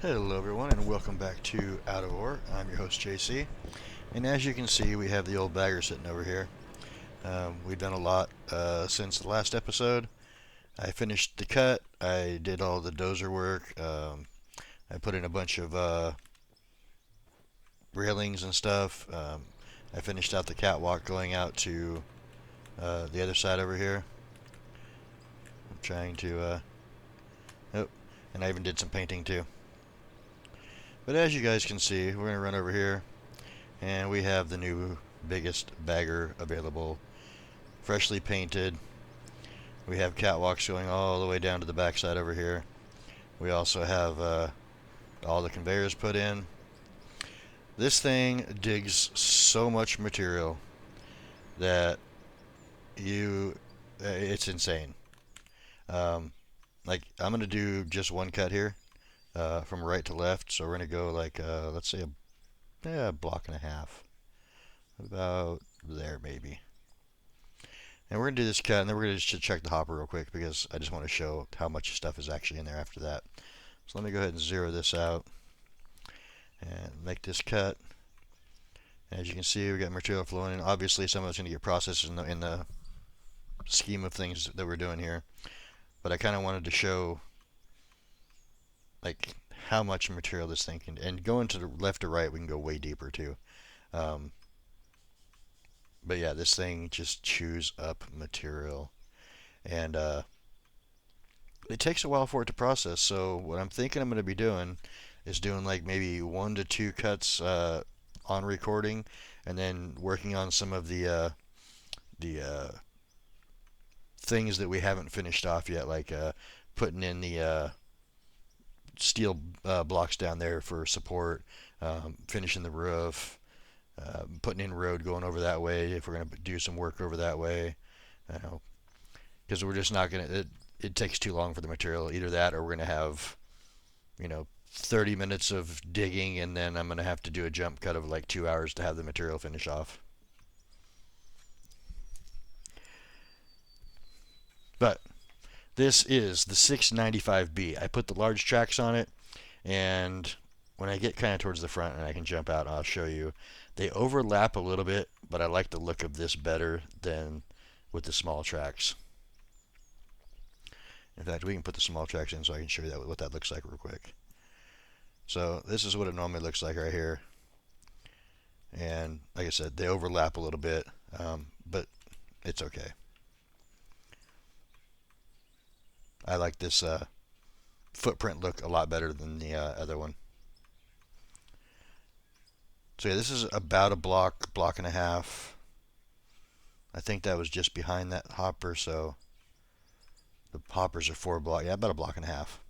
Hello everyone and welcome back to Out of Ore. I'm your host JC, and as you can see we have the old bagger sitting over here. We've done a lot since the last episode. I finished the cut, I did all the dozer work, I put in a bunch of railings and stuff. I finished out the catwalk going out to the other side over here. I'm trying to, oh, and I even did some painting too. But as you guys can see, we're going to run over here and we have the new biggest bagger available, freshly painted. We have catwalks going all the way down to the backside over here. We also have all the conveyors put in. This thing digs so much material that it's insane. Um, like I'm gonna do just one cut here, from right to left. So we're gonna go like let's say a block and a half, about there maybe. And we're going to do this cut, and then we're going to just check the hopper real quick because I just want to show how much stuff is actually in there after that. So let me go ahead and zero this out and make this cut. As you can see, we got material flowing in. Obviously, some of it's going to get processed in the scheme of things that we're doing here. But I kind of wanted to show like how much material this thing can. And going to the left or right, we can go way deeper too. Um, but yeah, this thing just chews up material. And it takes a while for it to process. So what I'm thinking I'm going to be doing is doing like maybe 1 to 2 cuts on recording, and then working on some of the things that we haven't finished off yet, like putting in the steel blocks down there for support, finishing the roof, putting in road going over that way if we're going to do some work over that way. Because we're just not going to. It takes too long for the material. Either that, or we're going to have, 30 minutes of digging, and then I'm going to have to do a jump cut of like 2 hours to have the material finish off. But this is the 695B. I put the large tracks on it, and when I get kind of towards the front and I can jump out, I'll show you. They overlap a little bit, but I like the look of this better than with the small tracks. In fact, we can put the small tracks in so I can show you what that looks like real quick. So this is what it normally looks like right here. And like I said, they overlap a little bit, but it's okay. I like this footprint look a lot better than the other one. So yeah, this is about a block and a half. I think that was just behind that hopper, so the hoppers are 4 blocks. Yeah, about a block and a half.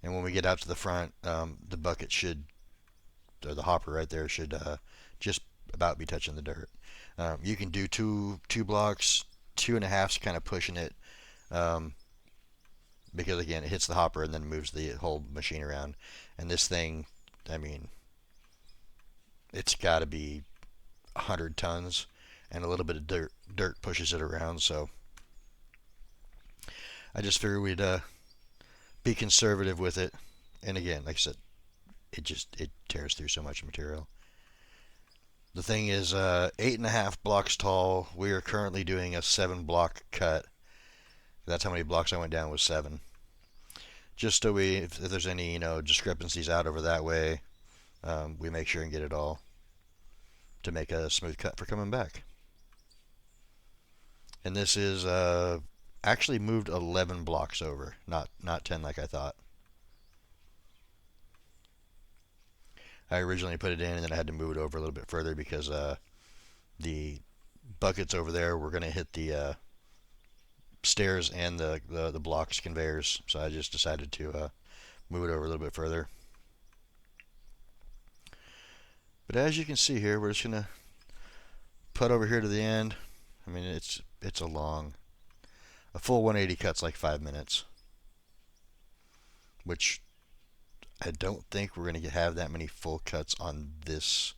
And when we get out to the front, the bucket should, or the hopper right there should just about be touching the dirt. You can do two blocks, 2.5's kind of pushing it, because again it hits the hopper and then moves the whole machine around. And this thing, I mean, it's got to be 100 tons, and a little bit of dirt pushes it around. So I just figured we'd be conservative with it. And again, like I said, it tears through so much material. The thing is 8.5 blocks tall. We are currently doing a 7 block cut. That's how many blocks I went down, was 7. Just so if there's any discrepancies out over that way, we make sure and get it all to make a smooth cut for coming back. And this is actually moved 11 blocks over, not 10 like I thought. I originally put it in, and then I had to move it over a little bit further because the buckets over there were going to hit the stairs and the blocks conveyors, so I just decided to move it over a little bit further. But as you can see here, we're just going to put over here to the end. I mean, it's a full 180 cut's like 5 minutes, which I don't think we're going to have that many full cuts on this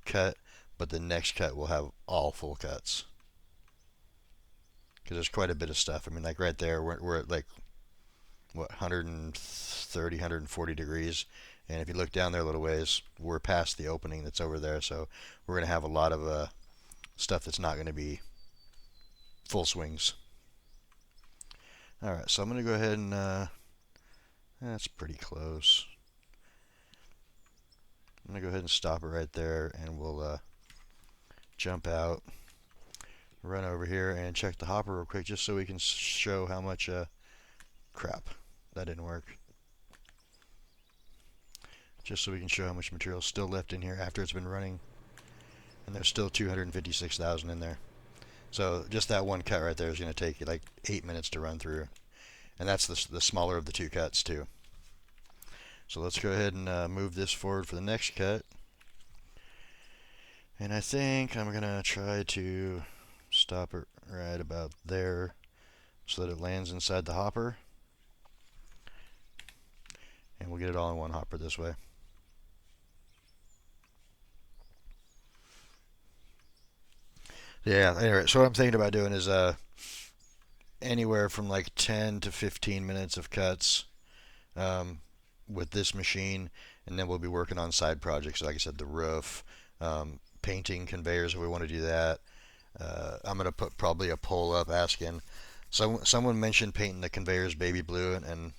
cut, but the next cut will have all full cuts because there's quite a bit of stuff. I mean, like right there, we're at like what 130 130, 140 degrees. And if you look down there a little ways, we're past the opening that's over there. So we're going to have a lot of stuff that's not going to be full swings. All right, so I'm going to go ahead and that's pretty close. I'm going to go ahead and stop it right there, and we'll jump out, run over here, and check the hopper real quick just so we can show how much crap, that didn't work. Just so we can show how much material is still left in here after it's been running. And there's still 256,000 in there. So just that one cut right there is going to take like 8 minutes to run through. And that's the smaller of the two cuts too. So let's go ahead and move this forward for the next cut. And I think I'm going to try to stop it right about there so that it lands inside the hopper. And we'll get it all in one hopper this way. Yeah, anyway, so what I'm thinking about doing is anywhere from like 10 to 15 minutes of cuts with this machine, and then we'll be working on side projects, like I said, the roof, painting conveyors if we want to do that. I'm going to put probably a poll up asking, someone mentioned painting the conveyors baby blue, and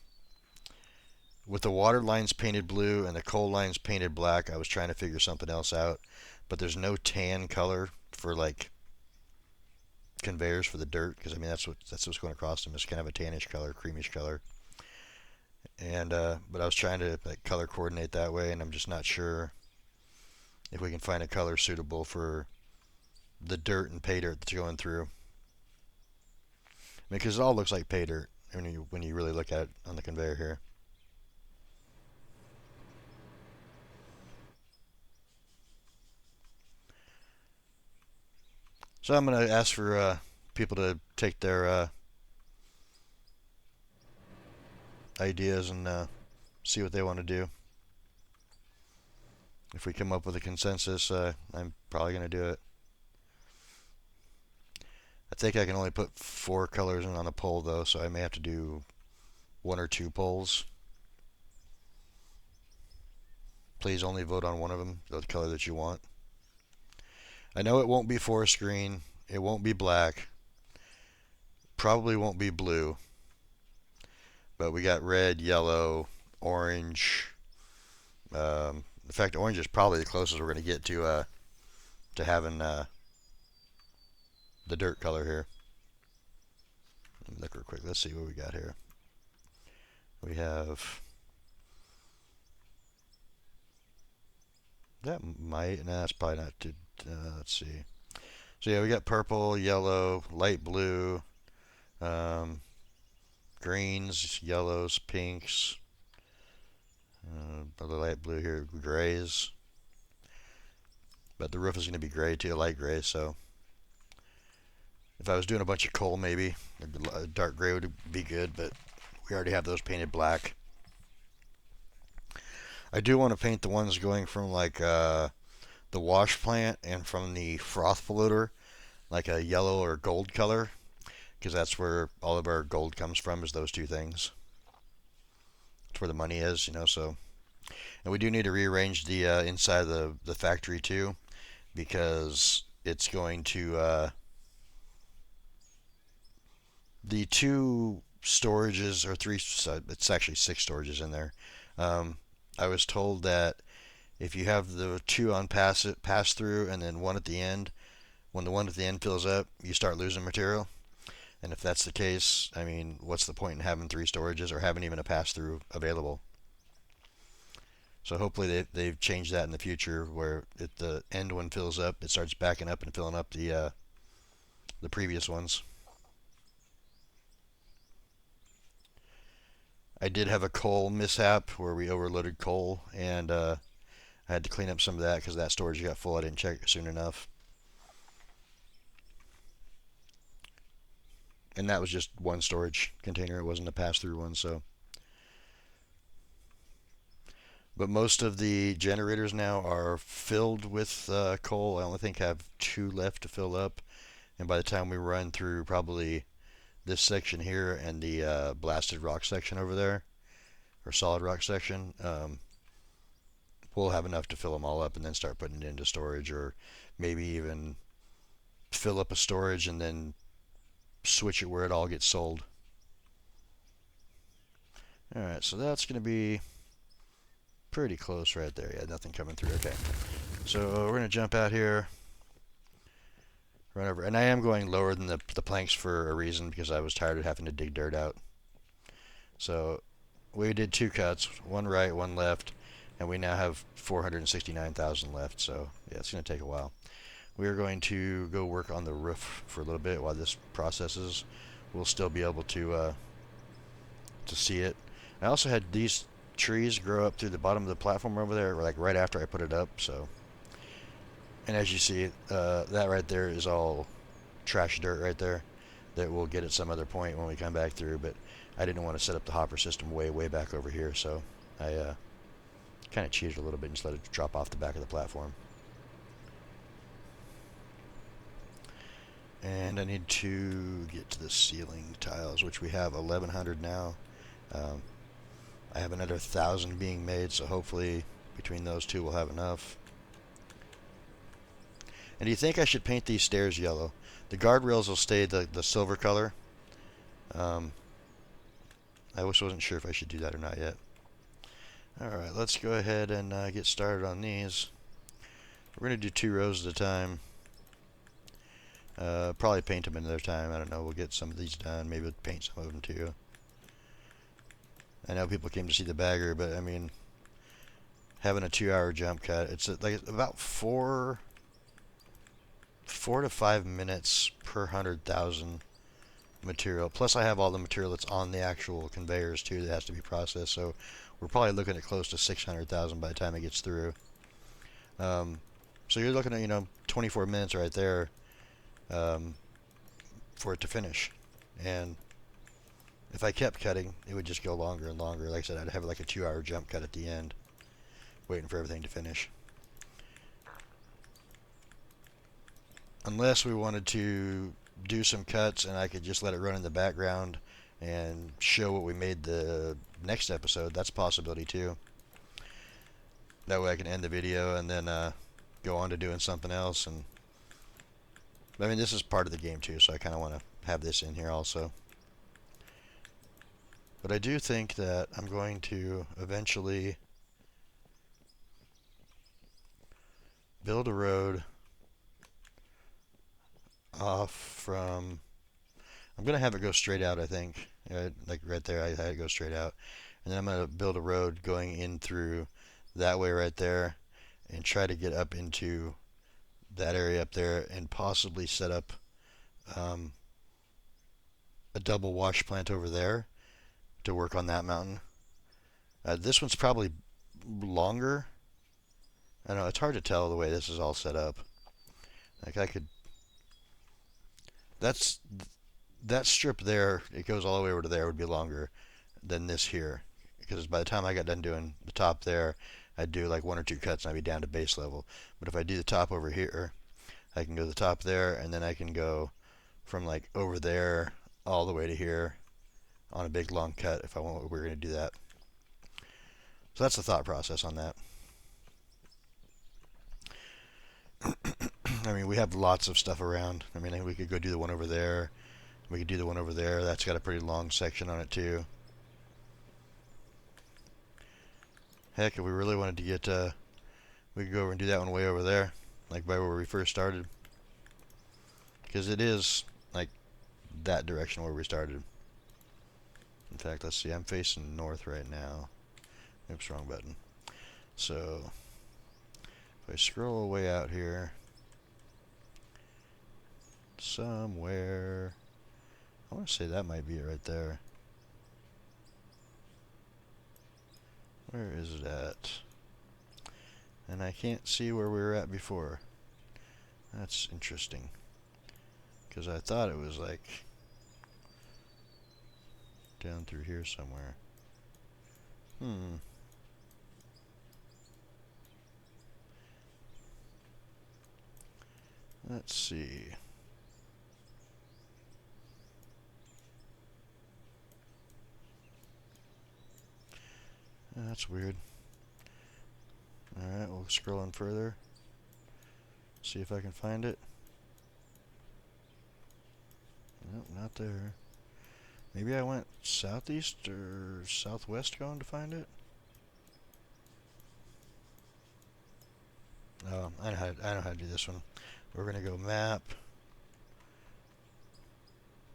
with the water lines painted blue and the coal lines painted black, I was trying to figure something else out, but there's no tan color for like conveyors for the dirt, because I mean that's what's going across them, is kind of a tannish color, creamish color. And but I was trying to like color coordinate that way, and I'm just not sure if we can find a color suitable for the dirt and pay dirt that's going through. I mean, because it all looks like pay dirt when you really look at it on the conveyor here. So I'm going to ask for people to take their ideas and see what they want to do. If we come up with a consensus, I'm probably going to do it. I think I can only put 4 colors in on a pole though, so I may have to do 1 or 2 poles. Please only vote on one of them, the color that you want. I know it won't be forest green, it won't be black, probably won't be blue, but we got red, yellow, orange. In fact, orange is probably the closest we're going to get to having the dirt color here. Let me look real quick. Let's see what we got here. We have that might. Nah, that's probably not too. Let's see. So yeah, we got purple, yellow, light blue, greens, yellows, pinks. The light blue here, grays. But the roof is going to be gray too, light gray. So if I was doing a bunch of coal, maybe a dark gray would be good. But we already have those painted black. I do want to paint the ones going from like the wash plant and from the froth floater, like a yellow or gold color, because that's where all of our gold comes from, is those two things. That's where the money is, you know. So, and we do need to rearrange the inside of the factory too, because it's going to the 2 storages or 3. It's actually 6 storages in there. I was told that if you have the 2 on pass through and then 1 at the end, when the one at the end fills up, you start losing material. And if that's the case, I mean, what's the point in having 3 storages or having even a pass through available? So hopefully they've changed that in the future, where if the end one fills up, it starts backing up and filling up the previous ones. I did have a coal mishap where we overloaded coal, and I had to clean up some of that because that storage got full. I didn't check it soon enough. And that was just one storage container. It wasn't a pass-through one, so. But most of the generators now are filled with coal. I only think I have 2 left to fill up. And by the time we run through probably this section here and the blasted rock section over there, or solid rock section, we'll have enough to fill them all up and then start putting it into storage, or maybe even fill up a storage and then switch it where it all gets sold. Alright, so that's going to be pretty close right there. Yeah, nothing coming through. Okay. So we're going to jump out here, run over. And I am going lower than the planks for a reason, because I was tired of having to dig dirt out. So we did 2 cuts, one right, one left, and we now have 469,000 left. So yeah, it's going to take a while. We are going to go work on the roof for a little bit while this processes. We'll still be able to see it. I also had these trees grow up through the bottom of the platform over there, like right after I put it up. So, and as you see, that right there is all trash dirt right there that we'll get at some other point when we come back through. But I didn't want to set up the hopper system way back over here, so I kind of cheated a little bit and just let it drop off the back of the platform. And I need to get to the ceiling tiles, which we have 1,100 now. I have another 1,000 being made, so hopefully between those two we'll have enough. And do you think I should paint these stairs yellow? The guardrails will stay the silver color. I wasn't sure if I should do that or not yet. Alright, let's go ahead and get started on these. We're going to do 2 rows at a time. Probably paint them another time. I don't know. We'll get some of these done. Maybe we'll paint some of them too. I know people came to see the bagger, but I mean, having a 2-hour jump cut, it's like about 4 to 5 minutes per 100,000 material. Plus, I have all the material that's on the actual conveyors too that has to be processed. So we're probably looking at close to 600,000 by the time it gets through. So you're looking at 24 minutes right there for it to finish. And if I kept cutting, it would just go longer and longer. Like I said, I'd have like a 2-hour jump cut at the end, waiting for everything to finish. Unless we wanted to do some cuts and I could just let it run in the background and show what we made the next episode, that's a possibility too. That way I can end the video and then go on to doing something else. And I mean, this is part of the game too, so I kind of want to have this in here also. But I do think that I'm going to eventually build a road off from... I'm going to have it go straight out, I think. Like right there, I had it go straight out. And then I'm going to build a road going in through that way right there and try to get up into that area up there and possibly set up a double wash plant over there to work on that mountain. This one's probably longer. I know, it's hard to tell the way this is all set up. Like I could... That strip there, it goes all the way over to there, would be longer than this here. Because by the time I got done doing the top there, I'd do like 1 or 2 cuts and I'd be down to base level. But if I do the top over here, I can go to the top there, and then I can go from like over there all the way to here on a big long cut if I want. We're going to do that. So that's the thought process on that. I mean, we have lots of stuff around. I mean, we could go do the one over there. We could do the one over there. That's got a pretty long section on it too. Heck, if we really wanted to get, we could go over and do that one way over there, like by where we first started. Because it is like that direction where we started. In fact, let's see, I'm facing north right now. Oops, wrong button. So, if I scroll way out here, somewhere, I want to say that might be it right there. Where is it at? And I can't see where we were at before. That's interesting. Because I thought it was like down through here somewhere. Let's see. That's weird. Alright, we'll scroll in further. See if I can find it. Nope, not there. Maybe I went southeast or southwest going to find it? Oh, I know how to do this one. We're going to go map.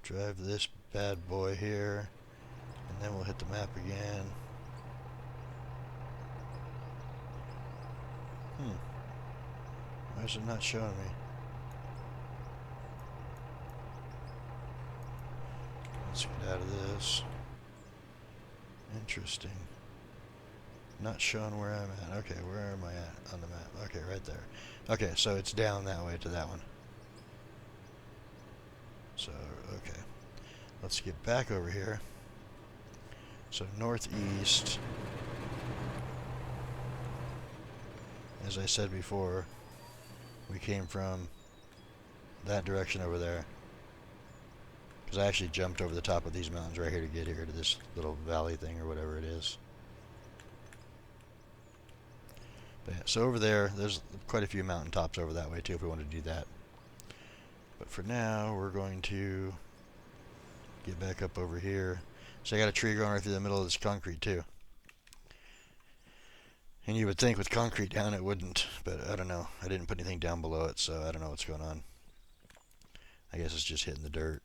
Drive this bad boy here. And then we'll hit the map again. Why is it not showing me? Let's get out of this. Interesting. Not showing where I'm at. Okay, where am I at on the map? Okay, right there. Okay, so it's down that way to that one. So, okay. Let's get back over here. So, northeast. As I said before, we came from that direction over there. Because I actually jumped over the top of these mountains right here to get here to this little valley thing or whatever it is. But yeah, so over there, there's quite a few mountain tops over that way too if we want to do that. But for now, we're going to get back up over here. So I got a tree growing right through the middle of this concrete too. And you would think with concrete down it wouldn't, but I don't know. I didn't put anything down below it, so I don't know what's going on. I guess it's just hitting the dirt.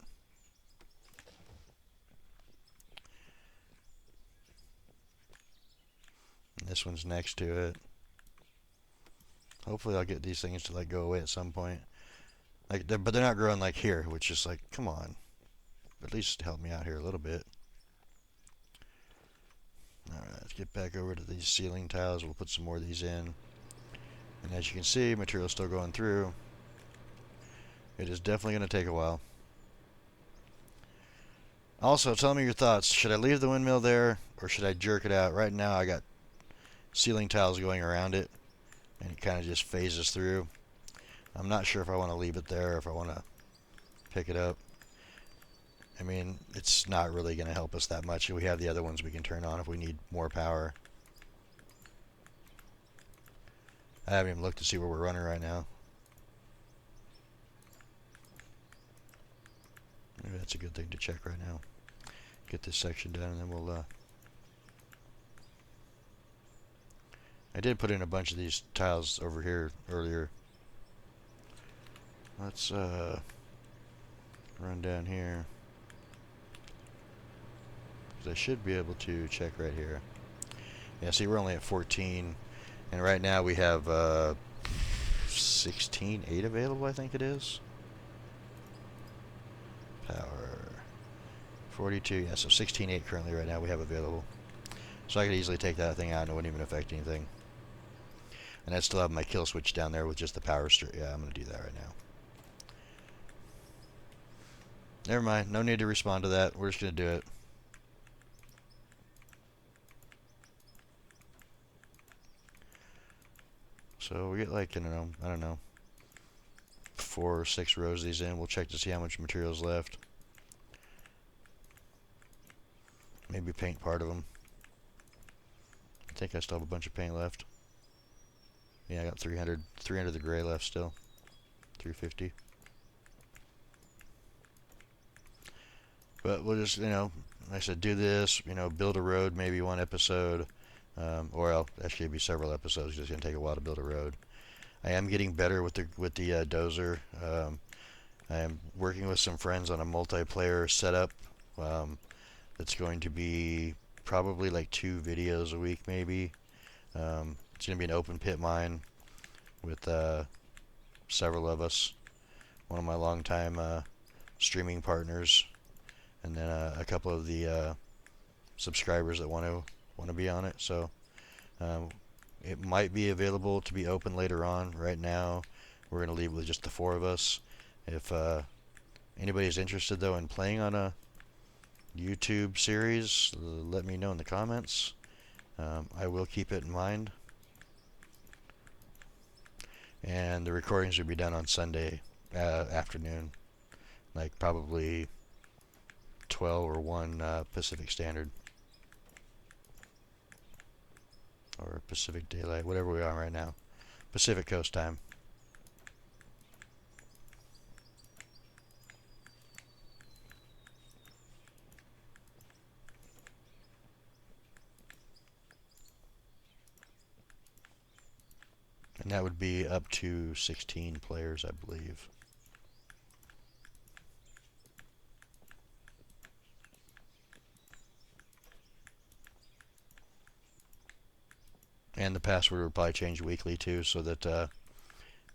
And this one's next to it. Hopefully I'll get these things to like go away at some point. Like, but they're not growing like here, which is like, come on. At least help me out here a little bit. Alright, let's get back over to these ceiling tiles. We'll put some more of these in. And as you can see, material's still going through. It is definitely going to take a while. Also, tell me your thoughts. Should I leave the windmill there, or should I jerk it out? Right now I got ceiling tiles going around it, and it kind of just phases through. I'm not sure if I want to leave it there or if I want to pick it up. I mean, it's not really going to help us that much. We have the other ones we can turn on if we need more power. I haven't even looked to see where we're running right now. Maybe that's a good thing to check right now. Get this section done and then we'll... I did put in a bunch of these tiles over here earlier. Let's run down here. I should be able to check right here. Yeah, see, we're only at 14, and right now we have 16.8 available, I think it is. Power 42, yeah, so 16.8 currently right now we have available. So I could easily take that thing out and it wouldn't even affect anything. And I'd still have my kill switch down there with just the power strip. Yeah, I'm going to do that right now. Never mind, no need to respond to that. We're just going to do it. So we get like, I don't know, 4 or 6 rows of these in. We'll check to see how much material's left. Maybe paint part of them. I think I still have a bunch of paint left. Yeah, I got 300 of the gray left still. 350. But we'll just, like I said, do this, build a road, maybe one episode. Or actually it'll be several episodes. It's just gonna take a while to build a road. I am getting better with the dozer. I am working with some friends on a multiplayer setup. That's going to be probably like 2 videos a week, maybe. It's gonna be an open pit mine with several of us. One of my longtime streaming partners, and then a couple of the subscribers that want to be on it. So it might be available to be open later on. Right now we're going to leave with just the 4 of us. If anybody's interested though in playing on a YouTube series, let me know in the comments. I will keep it in mind. And the recordings will be done on Sunday afternoon, like probably 12 or 1 Pacific Standard. or Pacific Daylight, whatever we are right now. Pacific Coast time. And that would be up to 16 players, I believe. And the password would probably change weekly too, so that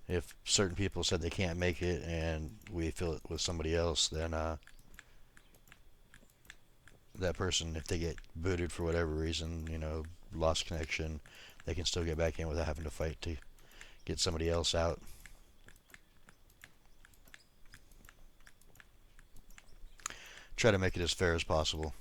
if certain people said they can't make it and we fill it with somebody else, then that person, if they get booted for whatever reason, you know, lost connection, they can still get back in without having to fight to get somebody else out. Try to make it as fair as possible.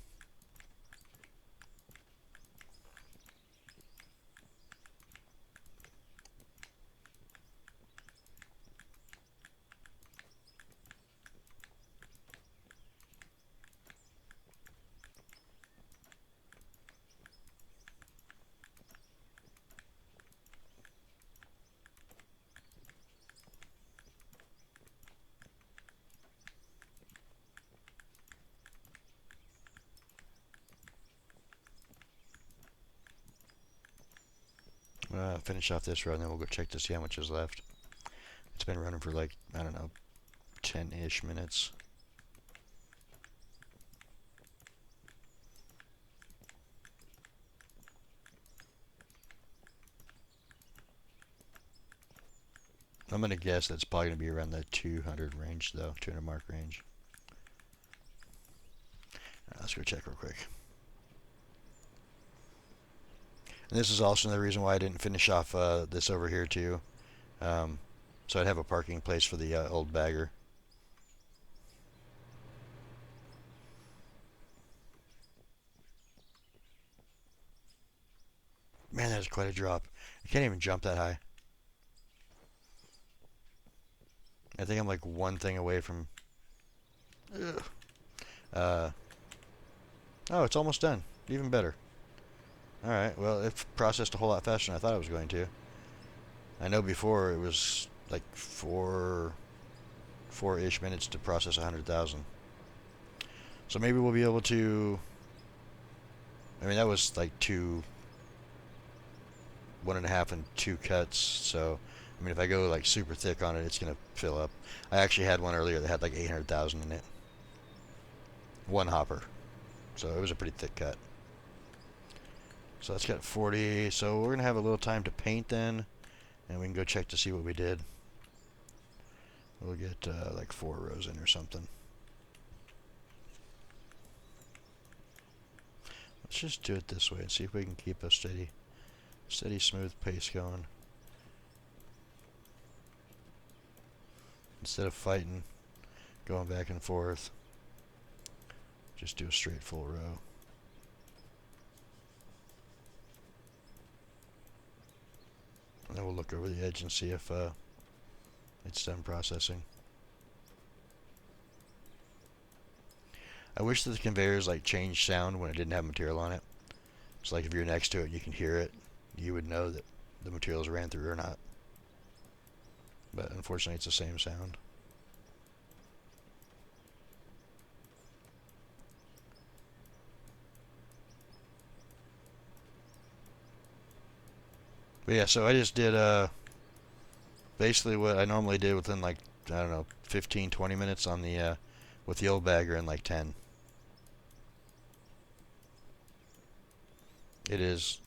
Finish off this run, then we'll go check to see how much is left. It's been running for like, I don't know, 10-ish minutes. I'm going to guess that's probably going to be around the 200 range, though, 200 mark range. Let's go check real quick. And this is also another reason why I didn't finish off this over here, too. So I'd have a parking place for the old bagger. Man, that is quite a drop. I can't even jump that high. I think I'm like one thing away from... oh, it's almost done. Even better. Alright, well, it processed a whole lot faster than I thought it was going to. I know before it was like four-ish minutes to process 100,000. So maybe we'll be able to... I mean, that was like 1.5 and 2 cuts, so... I mean, if I go like super thick on it, it's going to fill up. I actually had one earlier that had like 800,000 in it. One hopper. So it was a pretty thick cut. So that's got 40. So we're going to have a little time to paint then. And we can go check to see what we did. We'll get like 4 rows in or something. Let's just do it this way and see if we can keep a steady, smooth pace going. Instead of fighting, going back and forth, just do a straight full row. And then we'll look over the edge and see if it's done processing. I wish that the conveyors like changed sound when it didn't have material on it. It's like if you're next to it and you can hear it, you would know that the materials ran through or not. But unfortunately it's the same sound. But yeah, so I just did basically what I normally did within like, I don't know, 15-20 minutes on the with the old bagger in like 10. It is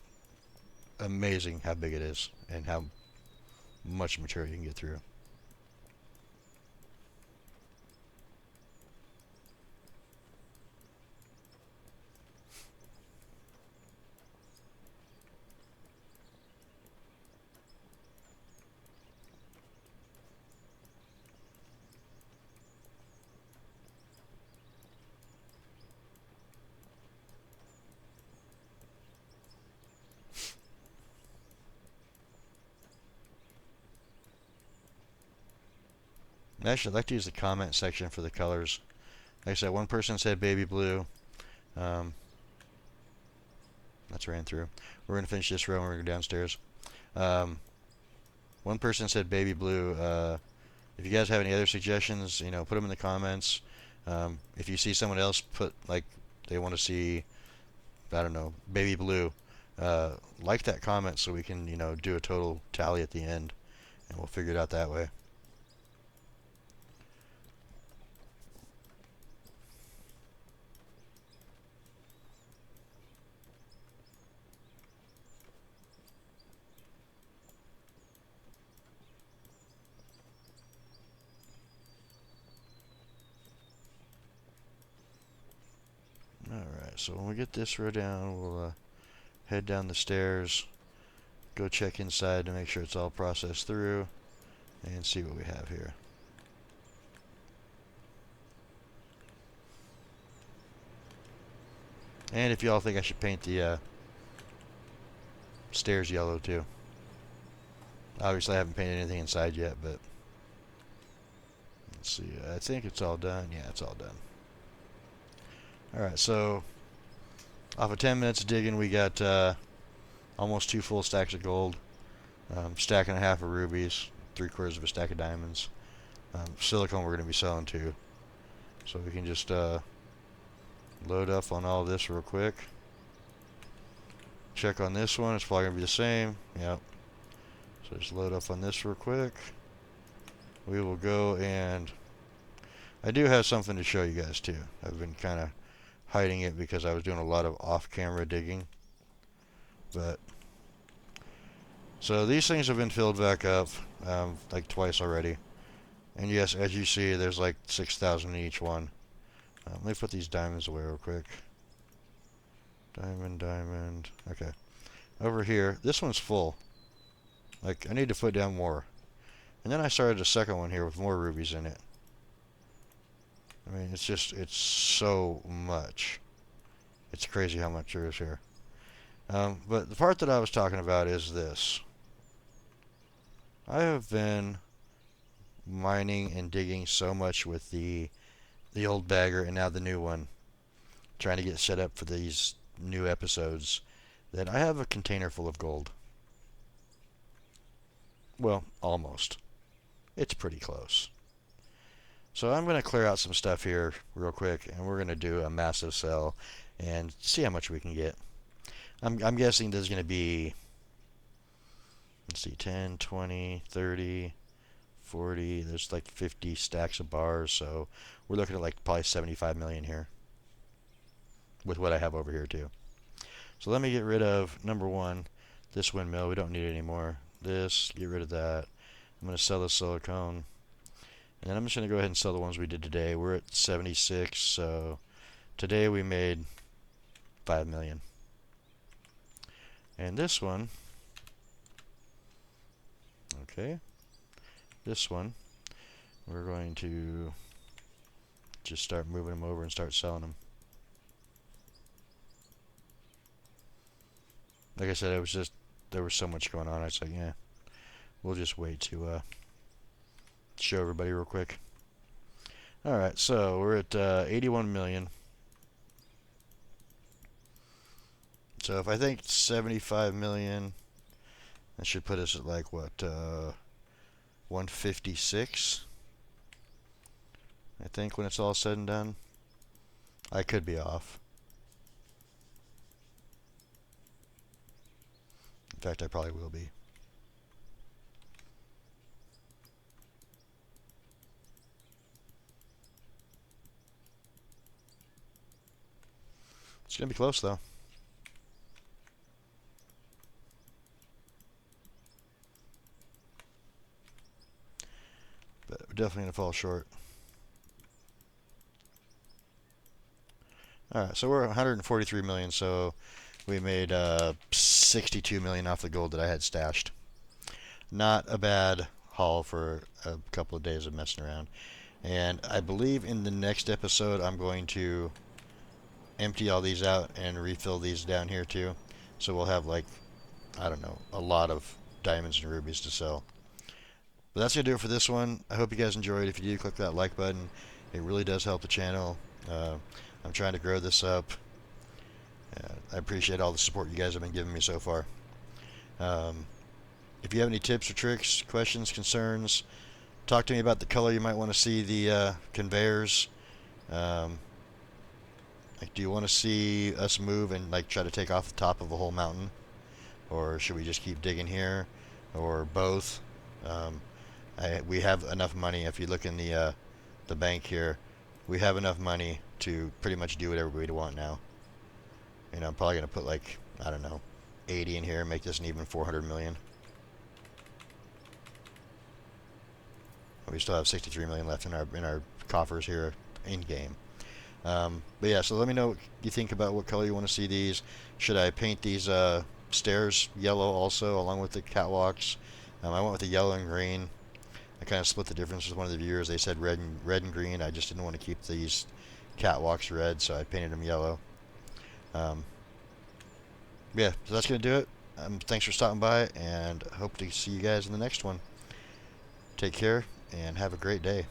amazing how big it is and how much material you can get through. Actually, I'd like to use the comment section for the colors. Like I said, one person said baby blue. That's ran through. We're going to finish this row and we're going to go downstairs. One person said baby blue. If you guys have any other suggestions, you know, put them in the comments. If you see someone else put, like, they want to see, I don't know, baby blue, like that comment so we can, you know, do a total tally at the end, and we'll figure it out that way. Alright, so when we get this row down, we'll head down the stairs, go check inside to make sure it's all processed through, and see what we have here. And if y'all think I should paint the stairs yellow too. Obviously I haven't painted anything inside yet, but let's see. I think it's all done. Yeah, it's all done. Alright, so off of 10 minutes of digging, we got almost 2 full stacks of gold, stack and a half of rubies, 3/4 of a stack of diamonds. Silicone we're going to be selling too. So we can just load up on all this real quick. Check on this one. It's probably going to be the same. Yep. So just load up on this real quick. We will go, and I do have something to show you guys too. I've been kind of hiding it because I was doing a lot of off-camera digging. But so these things have been filled back up like twice already. And yes, as you see, there's like 6,000 in each one. Let me put these diamonds away real quick. Diamond, diamond. Okay. Over here, this one's full. Like, I need to put down more. And then I started a second one here with more rubies in it. I mean, it's just, it's so much. It's crazy how much there is here. But the part that I was talking about is this. I have been mining and digging so much with the old bagger and now the new one, trying to get set up for these new episodes, that I have a container full of gold. Well, almost. It's pretty close. So I'm going to clear out some stuff here real quick, and we're going to do a massive sell and see how much we can get. I'm guessing there's going to be, let's see, 10, 20, 30, 40, there's like 50 stacks of bars, so we're looking at like probably 75 million here with what I have over here too. So let me get rid of, number one, this windmill. We don't need it anymore. This, get rid of that. I'm going to sell the silicone. And then I'm just going to go ahead and sell the ones we did today. We're at 76, so today we made 5 million. And this one, okay, this one, we're going to just start moving them over and start selling them. Like I said, it was just, there was so much going on. I was like, yeah, we'll just wait to show everybody real quick. Alright, so we're at 81 million. So if I think 75 million, that should put us at like what, 156, I think, when it's all said and done. I could be off. In fact, I probably will be. It's going to be close, though. But we're definitely going to fall short. Alright, so we're 143 million, so we made 62 million off the gold that I had stashed. Not a bad haul for a couple of days of messing around. And I believe in the next episode I'm going to empty all these out and refill these down here too. So we'll have, like, I don't know, a lot of diamonds and rubies to sell. But that's going to do it for this one. I hope you guys enjoyed. If you did, click that like button. It really does help the channel. I'm trying to grow this up. I appreciate all the support you guys have been giving me so far. Um, if you have any tips or tricks, questions, concerns, talk to me about the color you might want to see the conveyors. Um, like, do you want to see us move and like try to take off the top of a whole mountain, or should we just keep digging here, or both? Um, we have enough money. If you look in the bank here, we have enough money to pretty much do whatever we want now. You know, I'm probably gonna put like, I don't know, 80 in here, make this an even 400 million. We still have 63 million left in our coffers here in game. But yeah, so let me know what you think about what color you want to see these. Should I paint these stairs yellow also, along with the catwalks? I went with the yellow and green. I kind of split the difference with one of the viewers. They said red and green. I just didn't want to keep these catwalks red, so I painted them yellow. Um, yeah, so that's going to do it. Thanks for stopping by, and hope to see you guys in the next one. Take care, and have a great day.